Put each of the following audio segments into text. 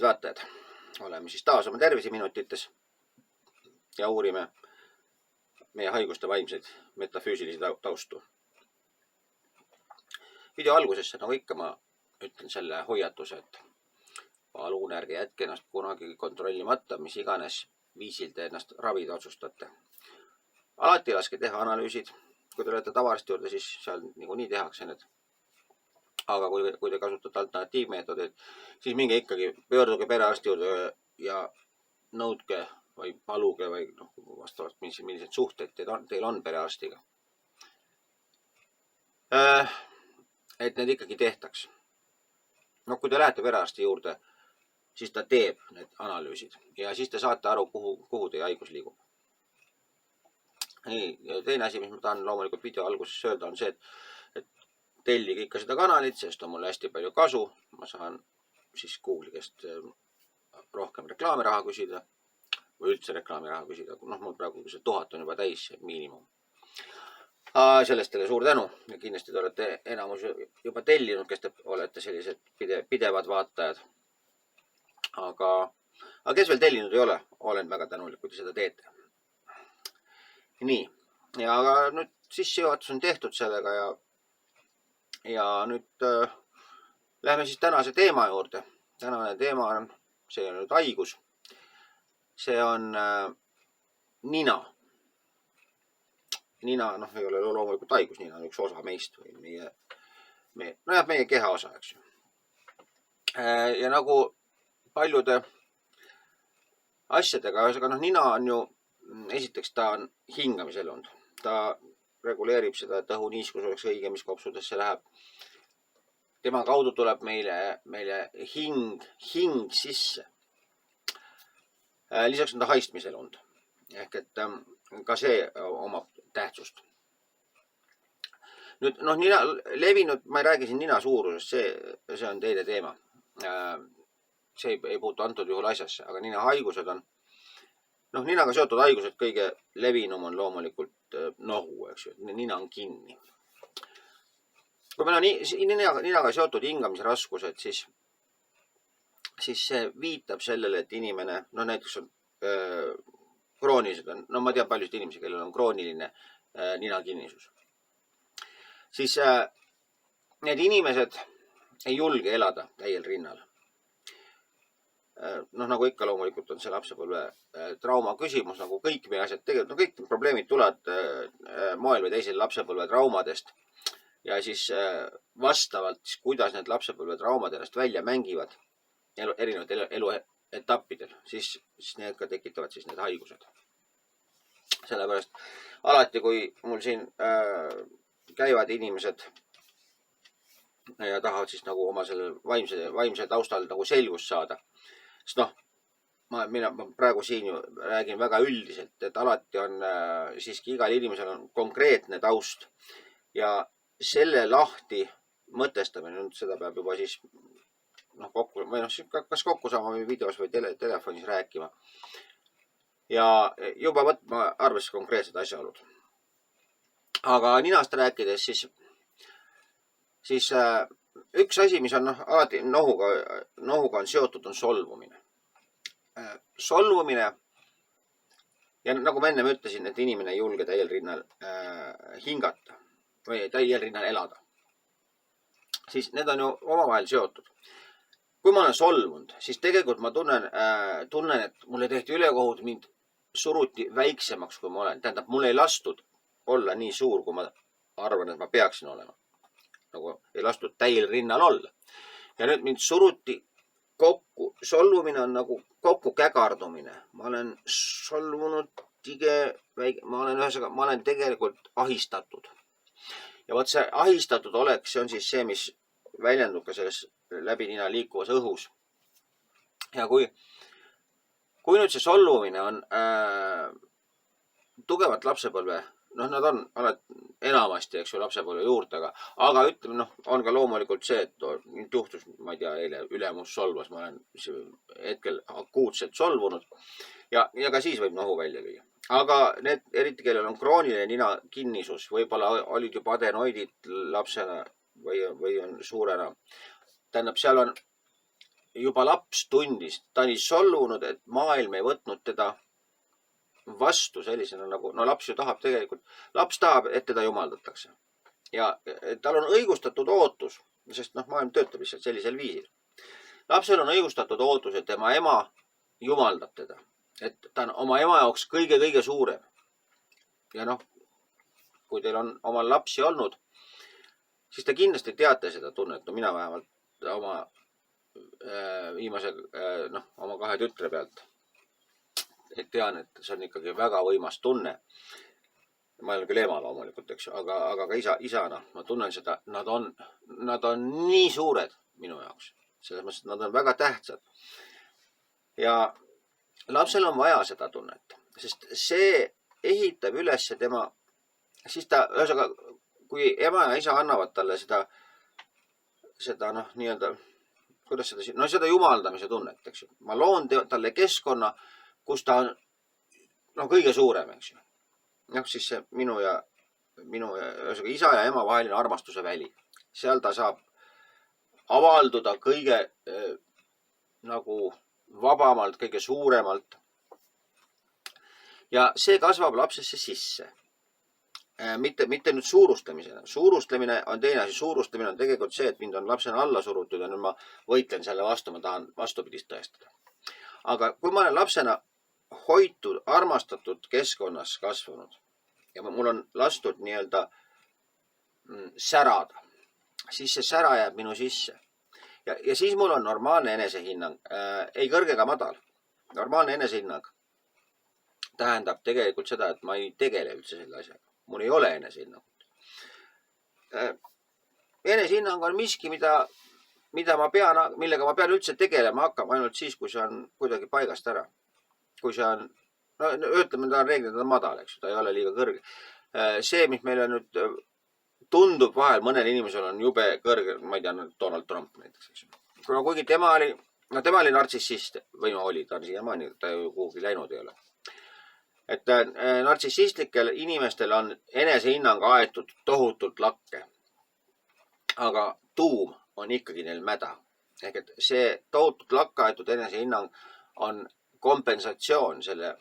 kallid vaatajad, oleme siis taas oma terviseminutites ja uurime meie haiguste vaimseid metafüüsilisi taustu. Video algusesse, nagu ikka, ma ütlen selle hoiatuse, et palun ärge jätke ennast kunagi kontrollimata, mis iganes viisil te ennast ravida otsustate. Alati laske teha analüüsid. Kui te olete tavarasti juurde, siis seal niikuinii tehakse need. Aga kui te kasutate alternatiivmeetodid, siis minge ikkagi, pöörduge perearsti juurde ja nõudke või paluge või vastavalt millised suhted teil on perearstiga. Et need ikkagi tehtaks. Kui te lähete perearsti juurde, siis ta teeb need analüüsid ja siis te saate aru, kuhu teie haigus liigub. Nii, ja teine asi, mis ma tahan loomulikult video alguses öelda, on see, et tellige ikka seda kanalit, sest on mul hästi palju kasu. Ma saan siis Google'i käest rohkem reklaamiraha küsida või üldse reklaamiraha küsida. Mul praegu see 1000 on juba täis, miinimum. Sellest teile suur tänu ja kindlasti te olete enamus juba tellinud, kes te olete sellised pidevad vaatajad. Aga kes veel tellinud ei ole, olen väga tänulik, kui te seda teete. Nii, ja nüüd sissejuhatus on tehtud sellega ja nüüd lähme siis tänase teema juurde. Tänane teema on, see on nüüd haigus. See on nina. Nina, ei ole loomulikult haigus, nina on üks osa meist või meie keha osa, eks ju. Ja nagu paljude asjadega, aga nina on ju, esiteks ta on hingamiselund. Ta reguleerib seda, et õhuniiskus oleks õige, mis kopsudesse läheb. Tema kaudu tuleb meile hing sisse. Lisaks on ta haistmiselund. Ehk et ka see omab tähtsust. Nüüd, nina levinud, ma ei räägi siin nina suurusest, see on teine teema. See ei puutu antud juhul asjasse, aga nina haigused on, ninaga seotud haigused kõige levinum on loomulikult nohu, eks ju, nina on kinni. Kui meil on ninaga seotud hingamisraskused, siis see viitab sellele, et inimene, näiteks on kroonilised on, ma tean paljusid inimesi, kellel on krooniline ninakinnisus. Siis need inimesed ei julge elada täiel rinnal. Nagu ikka loomulikult on see lapsepõlve trauma küsimus, nagu kõik meie asjad, tegelikult kõik probleemid tulevad moel või teisel lapsepõlve traumadest ja siis vastavalt, kuidas need lapsepõlve traumad ennast välja mängivad erinevatel eluetappidel, siis need ka tekitavad siis need haigused. Sellepärast alati, kui mul siin käivad inimesed ja tahavad siis nagu oma selle vaimse taustal nagu selgust saada, sest ma praegu siin ju räägin väga üldiselt, et alati on siiski igal inimesel on konkreetne taust ja selle lahti mõtestamine, seda peab juba siis kas kokku saama või videos või telefonis rääkima ja juba võtma arvesse konkreetsed asjaolud. Aga ninast rääkides siis üks asi, mis on alati nohuga on seotud, on solvumine. Solvumine ja nagu ma enne ütlesin, et inimene ei julge täiel rinnal hingata või täiel rinnal elada. Siis need on ju omavahel seotud. Kui ma olen solvunud, siis tegelikult ma tunnen, et mulle tehti ülekohut, mind suruti väiksemaks, kui ma olen. Tähendab, mul ei lastud olla nii suur, kui ma arvan, et ma peaksin olema. Nagu ei lastud täiel rinnal olla. Ja nüüd mind suruti kokku. Solvumine on nagu kokku kägardumine. Ma olen solvunud ma olen tegelikult ahistatud. Ja võt see ahistatud oleks, see on siis see, mis väljendub ka selles läbi nina liikuvas õhus. Ja kui nüüd see solvumine on tugevat lapsepõlve, nad on enamasti, eks ju, lapsepõlve juurtega, aga ütleme, on ka loomulikult see, et nüüd juhtus, ma ei tea, eile ülemus solvas, ma olen hetkel akuutselt solvunud ja ka siis võib nohu välja lüüa. Aga need, eriti kellel on krooniline nina kinnisus, võib-olla olid juba adenoidid lapsena või on suurena. Tähendab, seal on juba laps tundis, ta oli solvunud, et maailm ei võtnud teda vastu sellisena nagu, no laps ju tahab tegelikult, laps tahab, et teda jumaldatakse. Ja tal on õigustatud ootus, sest noh, maailm töötab lihtsalt sellisel viisil. Lapsel on õigustatud ootus, et tema ema jumaldab teda. Et ta on oma ema jaoks kõige suurem. Ja noh, kui teil on omal lapsi olnud, siis te kindlasti teate seda tunnet. No mina vähemalt oma viimase, oma 2 tütre pealt tean, et see on ikkagi väga võimas tunne. Ma olen küll ema loomulikult, eks ju, aga ka isana ma tunnen seda, nad on nii suured minu jaoks. Selles mõttes, et nad on väga tähtsad. Ja lapsel on vaja seda tunnet, sest see ehitab üles tema, siis ta, ühesõnaga, kui ema ja isa annavad talle seda nii-öelda, kuidas seda jumaldamise tunnet, eks ju. Ma loon talle keskkonna, kus ta on kõige suurem, eks ju. Siis see minu ja isa ja ema vaheline armastuse väli. Seal ta saab avalduda kõige nagu vabamalt, kõige suuremalt. Ja see kasvab lapsesse sisse. Mitte nüüd suurustamisena. Suurustlemine on teine asi. Suurustlemine on tegelikult see, et mind on lapsena alla surutud ja nüüd ma võitlen selle vastu, ma tahan vastupidist tõestada. Aga kui ma olen lapsena hoitud, armastatud keskkonnas kasvanud ja mul on lastud nii-öelda särada, siis see sära jääb minu sisse. Ja siis mul on normaalne enesehinnang, ei kõrge ega madal. Normaalne enesehinnang tähendab tegelikult seda, et ma ei tegele üldse selle asjaga. Mul ei ole enesehinnangut. Enesehinnang on miski, millega ma pean üldse tegelema hakkama ainult siis, kui see on kuidagi paigast ära. Kui see on, ütleme, ta on reeglina madal, eks. Ta ei ole liiga kõrge. See, mis meile nüüd tundub vahel, mõnel inimesel on jube kõrge, ma ei tea, Donald Trump näiteks. Kuigi tema oli nartsissist, või oli, ta on siiamaani, ta ju kuhugi läinud ei ole. Et nartsissistlikel inimestel on enesehinnang aetud tohutult lakke. Aga tuum on ikkagi neil mäda. Ehk et see tohutult lakka aetud enesehinnang on kompensatsioon selle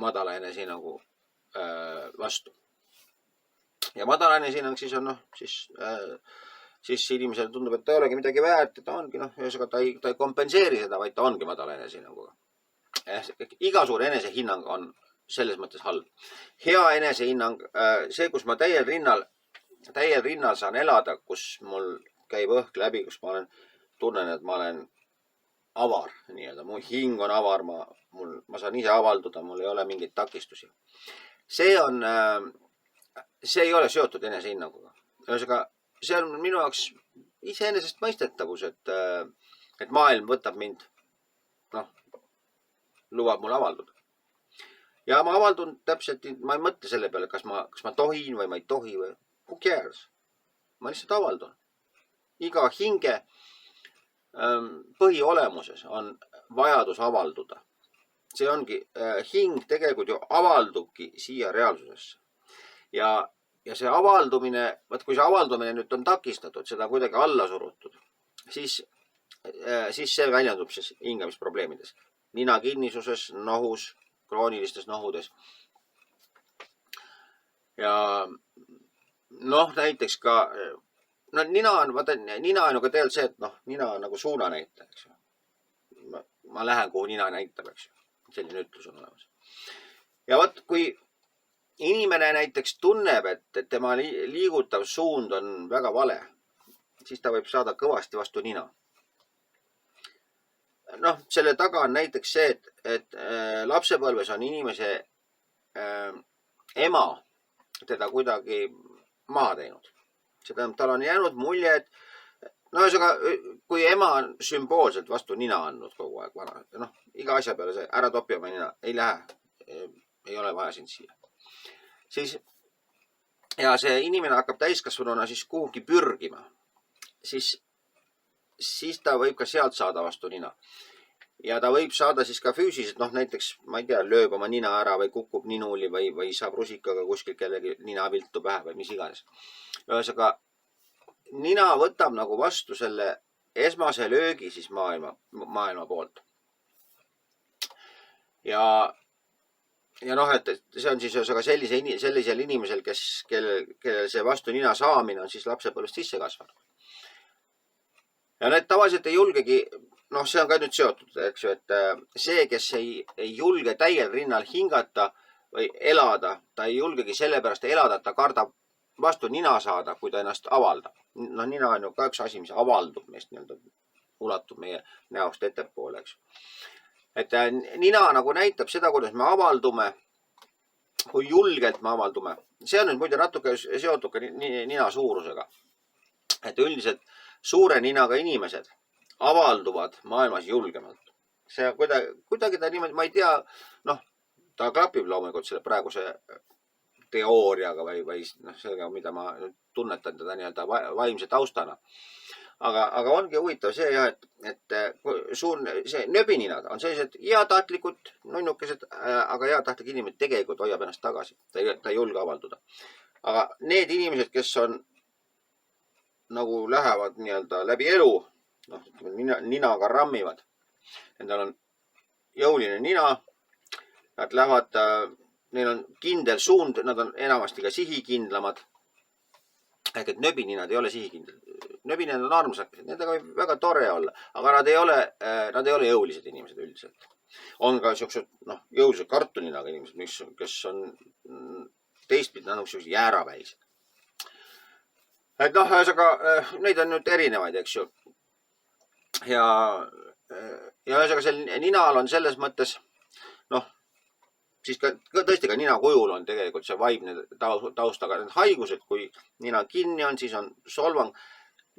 madala enesehinnangu vastu. Ja madala enesehinnang siis on, siis inimesele tundub, et ta ei olegi midagi väärt, et ta ongi, ta ei kompenseeri seda, vaid ta ongi madala enesehinnanguga. Iga suur enesehinnang on selles mõttes halb. Hea enesehinnang, see, kus ma täiel rinnal saan elada, kus mul käib õhk läbi, kus ma tunnen, et ma olen avar, nii-öelda. Mu hing on avar, ma saan ise avalduda, mul ei ole mingeid takistusi. See ei ole seotud enesehinnanguga. See on minu jaoks iseenesest mõistetavus, et maailm võtab mind, lubab mul avalduda. Ja ma avaldun täpselt, ma ei mõtle selle peale, kas ma tohin või ma ei tohi või who cares. Ma lihtsalt avaldun. Iga hinge põhiolemuses on vajadus avalduda. See ongi, hing tegelikult ju avaldubki siia reaalsusesse. Ja see avaldumine, kui see avaldumine nüüd on takistatud, seda kuidagi alla surutud, siis see väljendub siis hingamisprobleemides. Nina kinnisuses, nohus, kroonilistes nohudes. Ja näiteks ka, nina on ju ka tegelikult see, et nina on nagu suunanäitaja, eks ju. Ma lähen, kuhu nina näitab, eks ju. Selline ütlus on olemas. Ja kui inimene näiteks tunneb, et tema liigutav suund on väga vale, siis ta võib saada kõvasti vastu nina. Selle taga on näiteks see, et lapsepõlves on inimese ema teda kuidagi maha teinud. Seda tal on jäänud mulje, et kui ema on sümboolselt vastu nina andnud kogu aeg vana, iga asja peale see, ära topi oma nina, ei lähe, ei ole vaja sind siia. Ja see inimene hakkab täiskasvanuna siis kuhugi pürgima, siis ta võib ka sealt saada vastu nina. Ja ta võib saada siis ka füüsiliselt, näiteks, ma ei tea, lööb oma nina ära või kukub ninuli või saab rusikaga kuskil kellegi nina viltu pähe või mis iganes. Ühesõnaga, nina võtab nagu vastu selle esmase löögi siis maailma poolt. Ja noh, et see on siis ühesõnaga sellisel inimesel, kellel see vastu nina saamine on siis lapsepõlvest sisse kasvanud. Ja need tavaliselt ei julgegi, noh, see on ka nüüd seotud, eks ju, et see, kes ei julge täiel rinnal hingata või elada, ta ei julgegi sellepärast elada, et ta kardab vastu nina saada, kui ta ennast avaldab. Noh, nina on ju ka üks asi, mis avaldub meist nii-öelda, ulatub meie näost ettepoole, eks. Et nina nagu näitab seda, kuidas me avaldume, kui julgelt me avaldume. See on nüüd muide natuke seotud ka nina suurusega. Et üldiselt suure ninaga inimesed avalduvad maailmas julgemalt. See kuidagi ta niimoodi, ma ei tea, noh, ta klapib loomulikult selle praeguse teooriaga või sellega, mida ma tunnetan teda nii-öelda vaimse taustana. Aga ongi huvitav see jah, et see nöbininad on sellised heatahtlikud, nunnukesed, aga heatahtlik inimene tegelikult hoiab ennast tagasi. Ta ei julge avalduda. Aga need inimesed, kes on nagu lähevad nii-öelda läbi elu, noh, ninaga rammivad. Nendel on jõuline nina, nad lähevad, neil on kindel suund, nad on enamasti ka sihikindlamad. Ehk et nöbininad ei ole sihikindlad. Nöbininad on armsakesed, nendega võib väga tore olla, aga nad ei ole jõulised inimesed üldiselt. On ka sellised, noh, jõulised kartulinaga inimesed, kes on teistpidi nagu sellised jääraväised. Et noh, neid on nüüd erinevaid, eks ju. Ja ninal on selles mõttes, noh, siis tõesti ka nina kujul on tegelikult see vaimne taust, aga need haigused, kui nina kinni on, siis on solvang.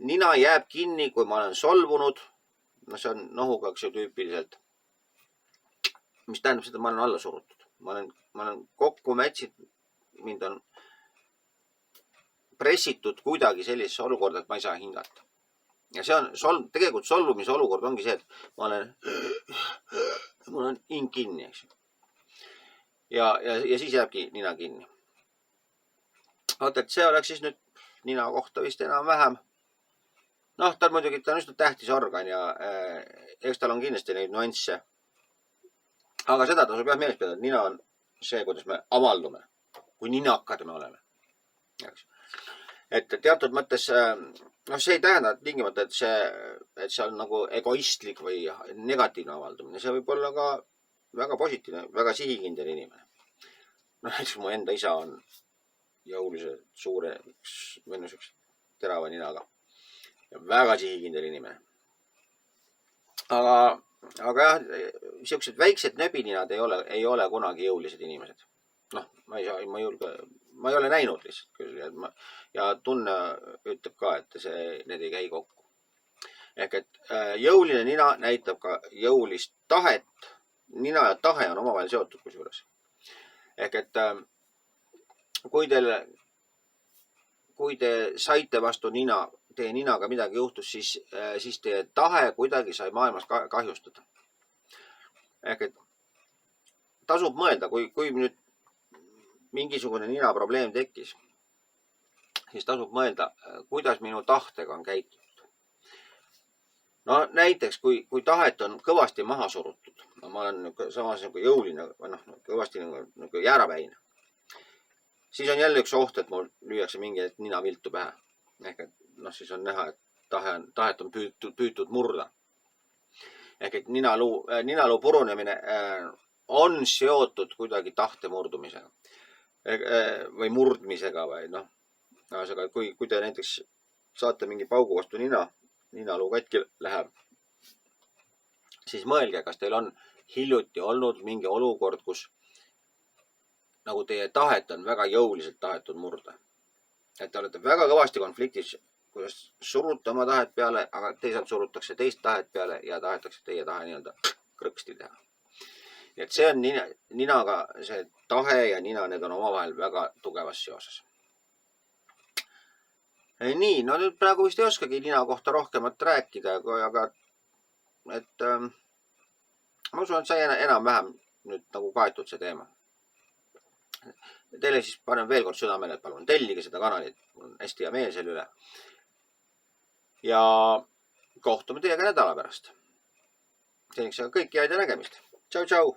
Nina jääb kinni, kui ma olen solvunud. No see on nohuga, eks ju, tüüpiliselt. Mis tähendab seda, et ma olen alla surutud. Ma olen kokku mätsid, mind on pressitud kuidagi sellisesse olukorda, et ma ei saa hingata. Ja see on, tegelikult solvumise olukord ongi see, et mul on hing kinni, eks ju. Ja siis jääbki nina kinni. Oot, et see oleks siis nüüd nina kohta vist enam vähem. Noh, ta on üsna tähtis organ ja eks tal on kindlasti neid nuansse. Aga seda tasub jah meeles pidada, et nina on see, kuidas me avaldume, kui ninakad me oleme. Et teatud mõttes, noh, see ei tähenda tingimata, et see on nagu egoistlik või negatiivne avaldumine. See võib olla ka väga positiivne, väga sihikindel inimene. Noh, näiteks mu enda isa on jõulise suure, terava ninaga. Ja väga sihikindel inimene. Aga jah, sellised väiksed nöbininad ei ole kunagi jõulised inimesed. Noh, ma ei ole näinud lihtsalt küll. Ja tunne ütleb ka, et need ei käi kokku. Ehk et jõuline nina näitab ka jõulist tahet. Nina ja tahe on omavahel seotud kusjuures. Ehk et kui te saite vastu teie ninaga midagi juhtus, siis teie tahe kuidagi sai maailmas kahjustada. Ehk et tasub mõelda, kui nüüd mingisugune nina probleem tekkis, siis tasub mõelda, kuidas minu tahtega on käitutud. No näiteks, kui tahet on kõvasti maha surutud, no ma olen samas nagu jõuline, kõvasti nagu jäärapäine, siis on jälle üks oht, et mul lüüakse mingi nina viltu pähe. Ehk et noh, siis on näha, et tahet on püütud murda. Ehk et ninaluu purunemine on seotud kuidagi tahte murdumisega või murdmisega või noh. Aga kui te näiteks saate mingi paugu vastu ninaluu katki läheb, siis mõelge, kas teil on hiljuti olnud mingi olukord, kus nagu teie tahet on väga jõuliselt tahetud murda. Et te olete väga kõvasti konfliktis, kuidas surute oma tahet peale, aga teisalt surutakse teist tahet peale ja tahetakse teie tahe nii-öelda krõksti teha. Et see on ninaga, see tahe ja nina, need on omavahel väga tugevas seoses. Nii, no nüüd praegu vist ei oskagi nina kohta rohkemat rääkida, aga et ma usun, et sai enam-vähem nüüd nagu kaetud see teema. Teile siis panen veel kord südamele, et palun tellige seda kanalit, mul on hästi hea meel selle üle. Ja kohtume teiega nädala pärast. Seniks aga kõike head ja nägemist. Tšau, tšau!